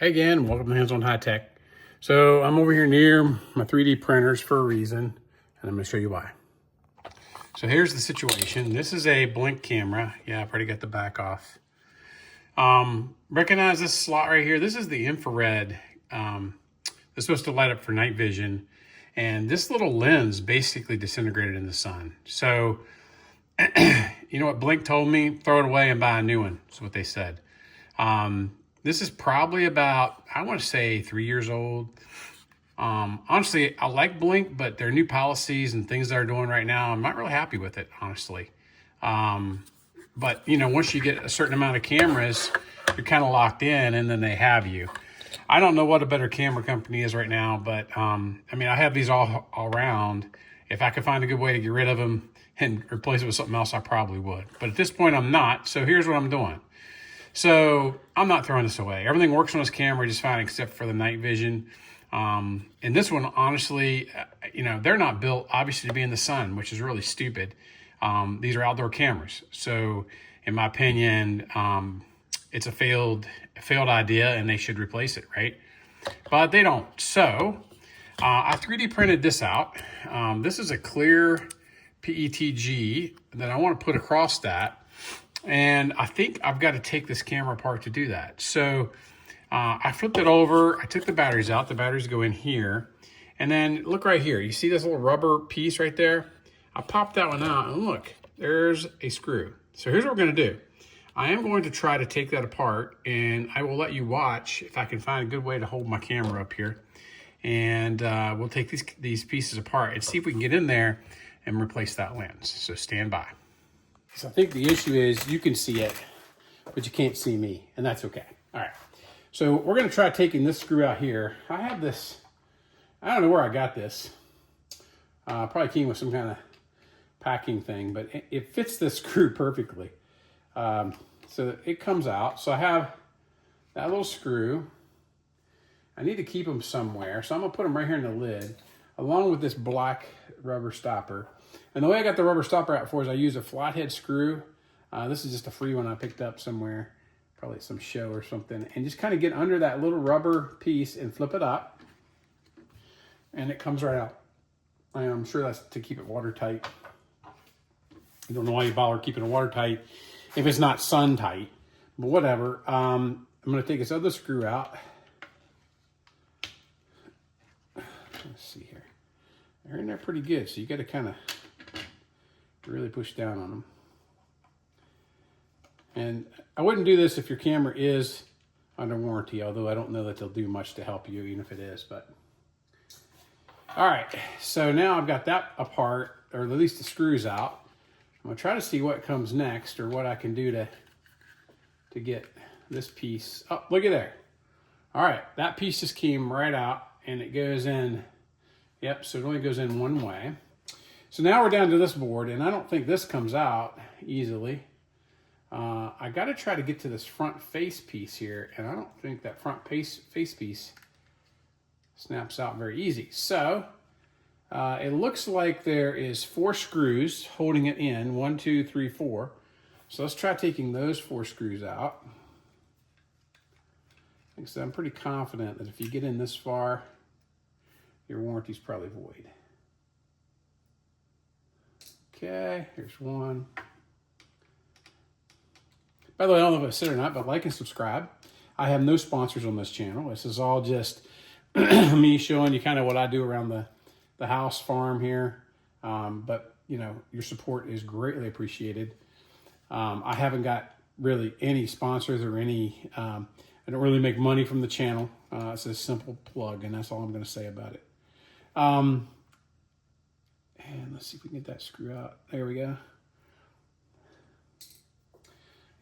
Hey again, welcome to Hands on High Tech. So I'm over here near my 3D printers for a reason, and I'm gonna show you why. So here's the situation. This is a Blink camera. Yeah, I've already got the back off. Recognize this slot right here. This is the infrared. It's supposed to light up for night vision. And this little lens basically disintegrated in the sun. So, you know what Blink told me? Throw it away and buy a new one. That's what they said. This is probably about, I want to say 3 years old. Honestly, I like Blink, but their new policies and things they're doing right now, I'm not really happy with it, honestly. But, you know, once you get a certain amount of cameras, you're kind of locked in, and then they have you. I don't know what a better camera company is right now, but, I mean, I have these all around. If I could find a good way to get rid of them and replace it with something else, I probably would. But at this point, I'm not, so here's what I'm doing. So I'm not throwing this away. Everything works on this camera just fine except for the night vision. And this one, honestly, you know, they're not built obviously to be in the sun, which is really stupid. These are outdoor cameras. So in my opinion, it's a failed idea and they should replace it, right? But they don't. So I 3D printed this out. This is a clear PETG that I want to put across that. And I think I've got to take this camera apart to do that. So I flipped it over. I took the batteries out. The batteries go in here. And then look right here. You see this little rubber piece right there? I popped that one out and look, there's a screw. So here's what we're going to do. I am going to try to take that apart and I will let you watch if I can find a good way to hold my camera up here. And we'll take these pieces apart and see if we can get in there and replace that lens. So stand by. So I think the issue is you can see it, but you can't see me, and that's okay. All right, so we're gonna try taking this screw out here. I have this, I don't know where I got this. Probably came with some kind of packing thing, but it fits this screw perfectly. So it comes out. So I have that little screw. I need to keep them somewhere, so I'm gonna put them right here in the lid, along with this black rubber stopper. And the way I got the rubber stopper out for is I use a flathead screw. This is just a free one I picked up somewhere, probably at some show or something. And just kind of get under that little rubber piece and flip it up. And it comes right out. I'm sure that's to keep it watertight. I don't know why you bother keeping it watertight if it's not sun tight, but whatever. I'm gonna take this other screw out. Let's see here. They're in there pretty good, so you gotta kind of really push down on them. And I wouldn't do this if your camera is under warranty, although I don't know that they'll do much to help you, even if it is. But all right, so now I've got that apart, or at least the screws out. I'm gonna try to see what comes next, or what I can do to get this piece. Oh, look at there. All right, that piece just came right out, and it goes in. Yep, so it only goes in one way. So now we're down to this board, and I don't think this comes out easily. I got to try to get to this front face piece here, and I don't think that front face piece snaps out very easy. So it looks like there is 4 screws holding it in, 1, 2, 3, 4. So let's try taking those 4 screws out. So I'm pretty confident that if you get in this far, your warranty's probably void. Okay, here's one. By the way, I don't know if I said it or not, but like and subscribe. I have no sponsors on this channel. This is all just me showing you kind of what I do around the house farm here. But, you know, your support is greatly appreciated. I haven't got really any sponsors or any, I don't really make money from the channel. It's a simple plug, and that's all I'm going to say about it. And let's see if we can get that screw out. There we go.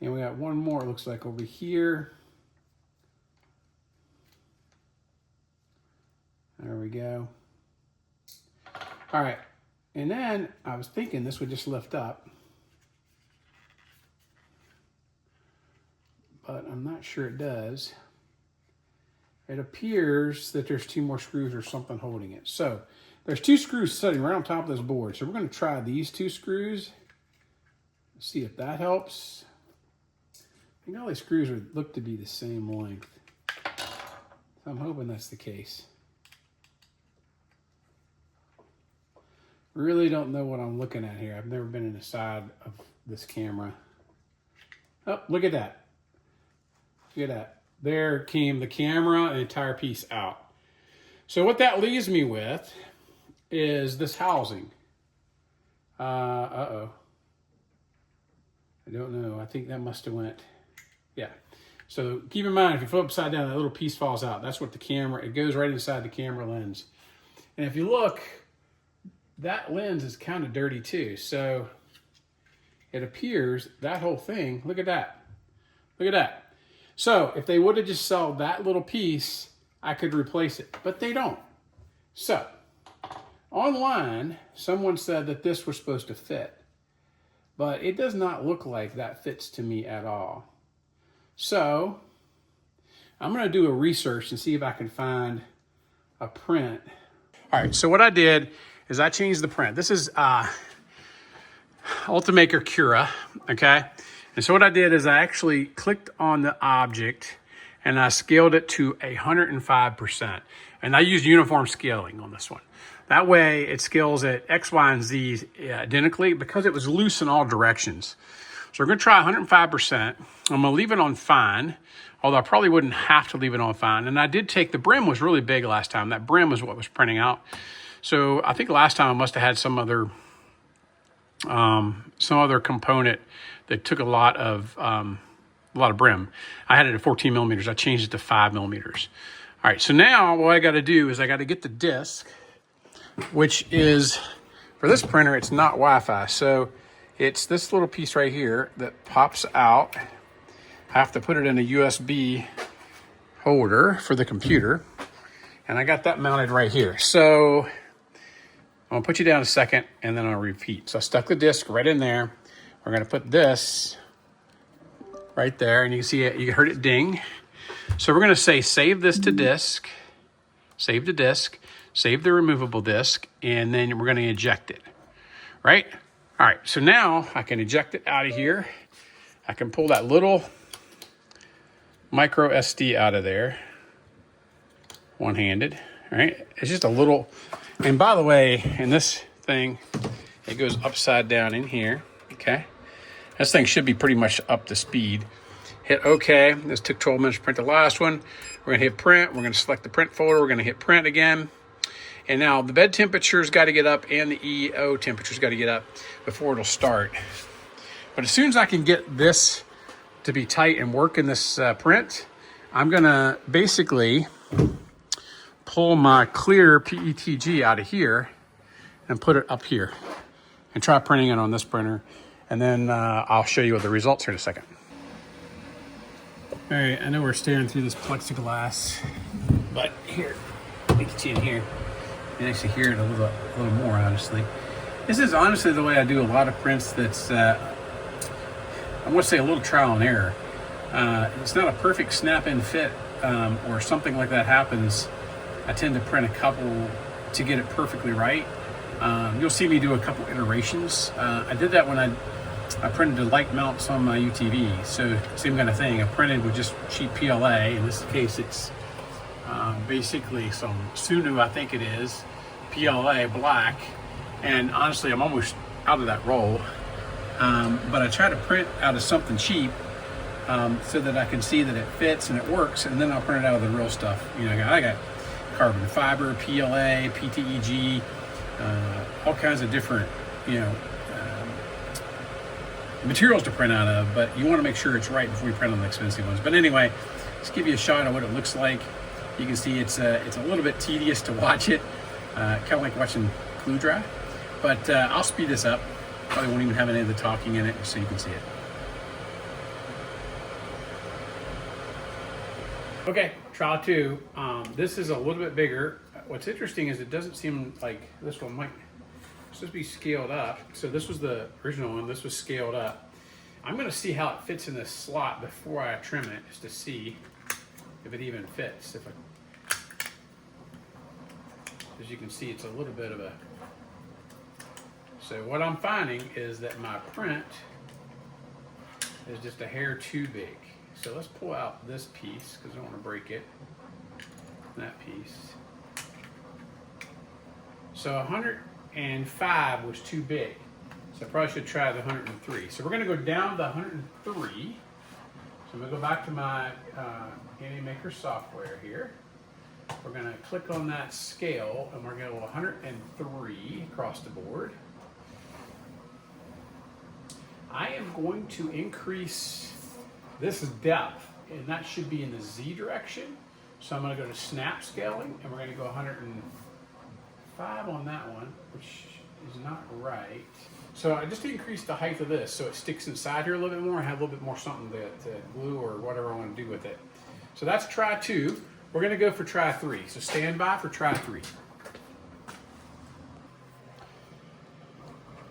And we got one more, it looks like, over here. There we go. All right. And then I was thinking this would just lift up. But I'm not sure it does. It appears that there's 2 more screws or something holding it. So there's 2 screws sitting right on top of this board. So we're going to try these 2 screws. See if that helps. I think all these screws look to be the same length. So I'm hoping that's the case. Really don't know what I'm looking at here. I've never been in the side of this camera. Oh, look at that. Look at that. There came the camera and the entire piece out. So what that leaves me with is this housing. Uh-oh. I don't know. I think that must have went, yeah. So keep in mind, if you flip upside down, that little piece falls out. That's what the camera, it goes right inside the camera lens. And if you look, that lens is kind of dirty too. So it appears that whole thing, look at that. Look at that. So if they would have just sold that little piece, I could replace it, but they don't. So online, someone said that this was supposed to fit, but it does not look like that fits to me at all. So I'm gonna do a research and see if I can find a print. All right, so what I did is I changed the print. This is Ultimaker Cura, okay? And so what I did is I actually clicked on the object and I scaled it to 105%. And I used uniform scaling on this one. That way it scales at X, Y, and Z identically because it was loose in all directions. So we're gonna try 105%. I'm gonna leave it on fine, although I probably wouldn't have to leave it on fine. And I did take, the brim was really big last time. That brim was what was printing out. So I think last time I must have had some other component that took a lot of brim. I had it at 14 millimeters. I changed it to 5 millimeters. All right, so now what I gotta do is I gotta get the disc, which is, for this printer, it's not Wi-Fi. So it's this little piece right here that pops out. I have to put it in a USB holder for the computer. And I got that mounted right here. So I'm gonna put you down a second and then I'll repeat. So I stuck the disc right in there. We're gonna put this right there and you can see it, you heard it ding. So we're gonna say, save this to disk, save the disk, save the removable disk, and then we're gonna eject it, right? All right, so now I can eject it out of here. I can pull that little micro SD out of there, one-handed, all right? It's just a little, and by the way, in this thing, it goes upside down in here, okay? This thing should be pretty much up to speed. Hit OK. This took 12 minutes to print the last one. We're gonna hit print. We're gonna select the print folder. We're gonna hit print again. And now the bed temperature's got to get up and the EO temperature's got to get up before it'll start. But as soon as I can get this to be tight and work in this print, I'm gonna basically pull my clear PETG out of here and put it up here and try printing it on this printer. And then I'll show you what the results are in a second. All right, I know we're staring through this plexiglass, but here, you can see it here. You can actually hear it a little more, honestly. This is honestly the way I do a lot of prints that's, I want to say a little trial and error. It's not a perfect snap-in fit or something like that happens. I tend to print a couple to get it perfectly right. You'll see me do a couple iterations. I did that when I printed the light mounts on my UTV, so same kind of thing. I printed with just cheap PLA. In this case, it's basically some Sunu, I think it is, PLA black. And honestly, I'm almost out of that roll. But I try to print out of something cheap so that I can see that it fits and it works, and then I'll print it out of the real stuff. You know, I got carbon fiber, PLA, PETG, all kinds of different, you know, materials to print out of, but you want to make sure it's right before you print on the expensive ones. But anyway, let's give you a shot of what it looks like. You can see it's a little bit tedious to watch it, kind of like watching glue dry, but I'll speed this up. Probably won't even have any of the talking in it, so you can see it. Okay, trial two. This is a little bit bigger. What's interesting is it doesn't seem like this one might supposed to be scaled up. So this was the original one. This was scaled up. I'm going to see how it fits in this slot before I trim it, just to see if it even fits. As you can see, it's a little bit of a. So what I'm finding is that my print is just a hair too big. So let's pull out this piece because I don't want to break it. that piece. So 105 was too big. So I probably should try the 103. So we're going to go down to 103. So I'm going to go back to my AnyMaker software here. We're going to click on that scale and we're going to go 103 across the board. I am going to increase this depth, and that should be in the Z direction. So I'm going to go to snap scaling, and we're going to go 105 on that one, which is not right. So I just increased the height of this so it sticks inside here a little bit more and have a little bit more something to glue or whatever I want to do with it. So that's try 2. We're going to go for try 3. So stand by for try 3.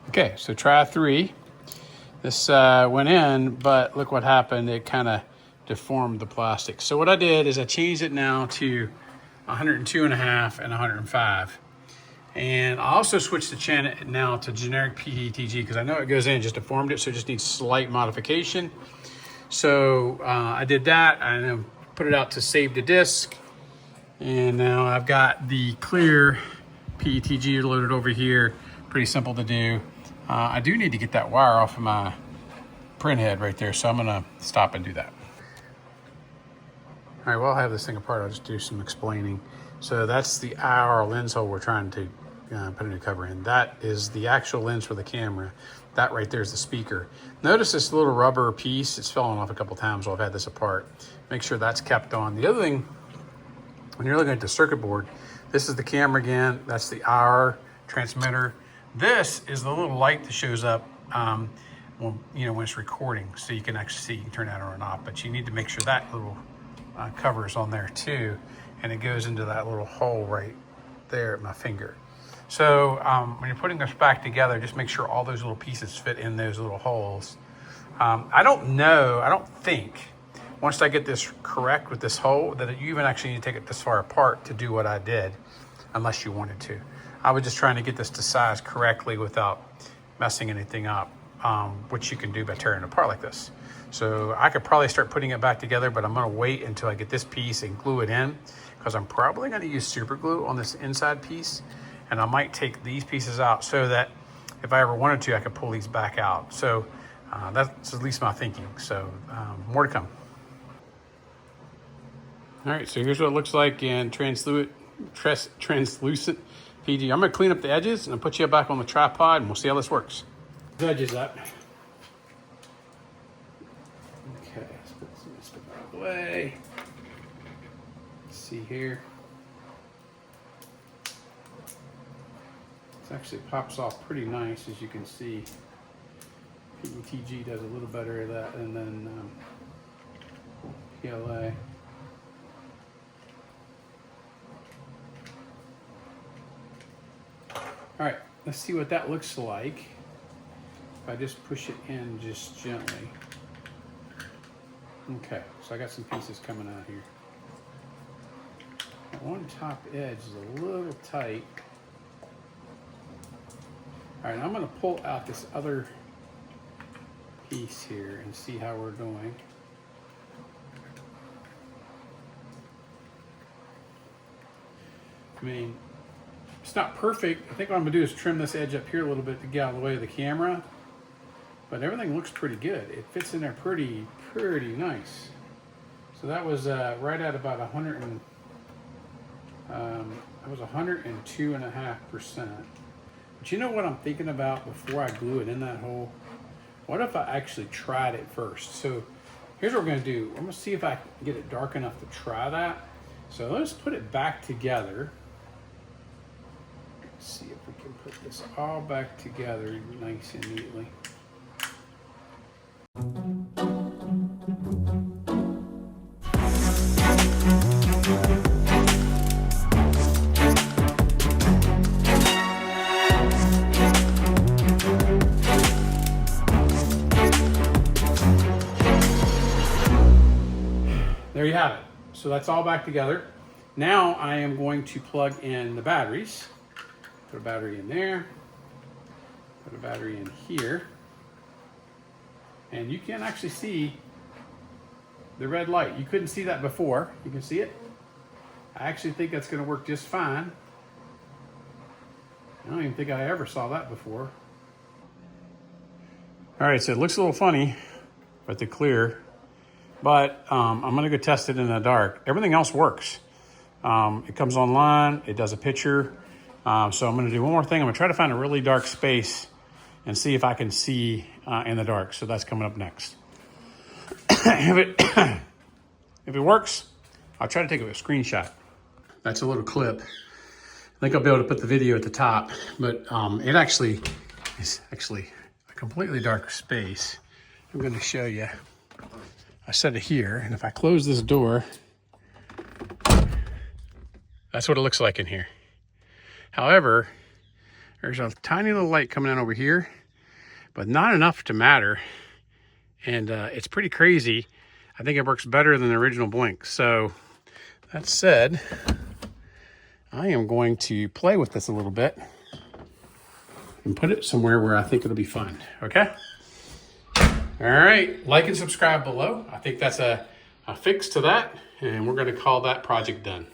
Okay, so try 3. This went in, but look what happened. It kind of deformed the plastic. So what I did is I changed it now to 102.5 and 105. And I also switched the channel now to generic PETG because I know it goes in and just deformed it, so it just needs slight modification. So I did that. I then put it out to save the disk. And now I've got the clear PETG loaded over here. Pretty simple to do. I do need to get that wire off of my print head right there, so I'm gonna stop and do that. All right, while I have this thing apart, I'll just do some explaining. So that's the IR lens hole we're trying to put a new cover in. That is the actual lens for the camera. That right there is the speaker. Notice this little rubber piece, it's fallen off a couple times while I've had this apart. Make sure that's kept on. The other thing, when you're looking at the circuit board, this is the camera again, that's the IR transmitter. This is the little light that shows up when it's recording, so you can actually see, you can turn that on or not, but you need to make sure that little cover is on there too, and it goes into that little hole right there at my finger. So when you're putting this back together, just make sure all those little pieces fit in those little holes. I don't think, once I get this correct with this hole, that you even actually need to take it this far apart to do what I did, unless you wanted to. I was just trying to get this to size correctly without messing anything up, which you can do by tearing it apart like this. So I could probably start putting it back together, but I'm gonna wait until I get this piece and glue it in, because I'm probably gonna use super glue on this inside piece, and I might take these pieces out so that if I ever wanted to, I could pull these back out. So that's at least my thinking. So more to come. All right, so here's what it looks like in translucent PG. I'm gonna clean up the edges and I'll put you back on the tripod and we'll see how this works. The edges up. Okay, let's put some of this stuff out of the way. Let's see here. This actually pops off pretty nice, as you can see. PETG does a little better of that, and then PLA. All right, let's see what that looks like if I just push it in just gently. Okay, so I got some pieces coming out here. That one top edge is a little tight. All right, I'm gonna pull out this other piece here and see how we're doing. I mean, it's not perfect. I think what I'm gonna do is trim this edge up here a little bit to get out of the way of the camera, but everything looks pretty good. It fits in there pretty nice. So that was right at about 100 and that was 102.5%. But you know what I'm thinking about before I glue it in that hole? What if I actually tried it first? So here's what we're gonna do. I'm gonna see if I can get it dark enough to try that. So let's put it back together. Let's see if we can put this all back together nice and neatly. There you have it. So that's all back together. Now I am going to plug in the batteries. Put a battery in there. Put a battery in here. And you can actually see the red light. You couldn't see that before. You can see it. I actually think that's going to work just fine. I don't even think I ever saw that before. All right, so it looks a little funny with the clear, but I'm gonna go test it in the dark. Everything else works. It comes online, it does a picture. So I'm gonna do one more thing. I'm gonna try to find a really dark space and see if I can see in the dark. So that's coming up next. If it works, I'll try to take a screenshot. That's a little clip. I think I'll be able to put the video at the top, but it actually is a completely dark space. I'm going to show you. I set it here, and if I close this door, that's what it looks like in here. However, there's a tiny little light coming in over here, but not enough to matter. And it's pretty crazy. I think it works better than the original blink. So that said, I am going to play with this a little bit and put it somewhere where I think it'll be fun, okay? All right, like and subscribe below. I think that's a fix to that, and we're gonna call that project done.